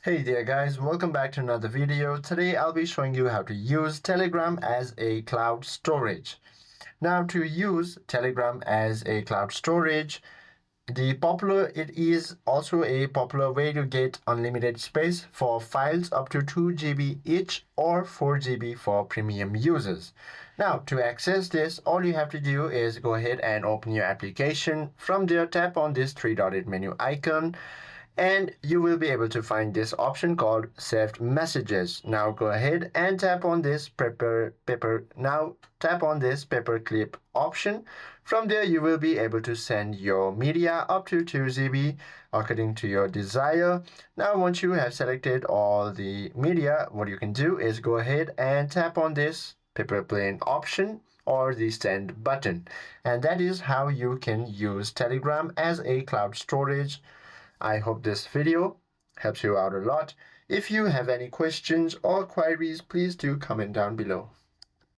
Hey there guys, welcome back to another video. Today I'll be showing you how to use Telegram as a cloud storage. Now to use Telegram as a cloud storage, it is also a popular way to get unlimited space for files up to 2 GB each or 4 GB for premium users. Now to access this, all you have to do is go ahead and open your application. From there, tap on this three-dotted menu icon and you will be able to find this option called saved messages. Now go ahead and tap on this paperclip option. From there you will be able to send your media up to 2 GB according to your desire. Now once you have selected all the media, what you can do is go ahead and tap on this paperplane option or the send button, and that is how you can use Telegram as a cloud storage. I hope this video helps you out a lot. If you have any questions or queries, please do comment down below.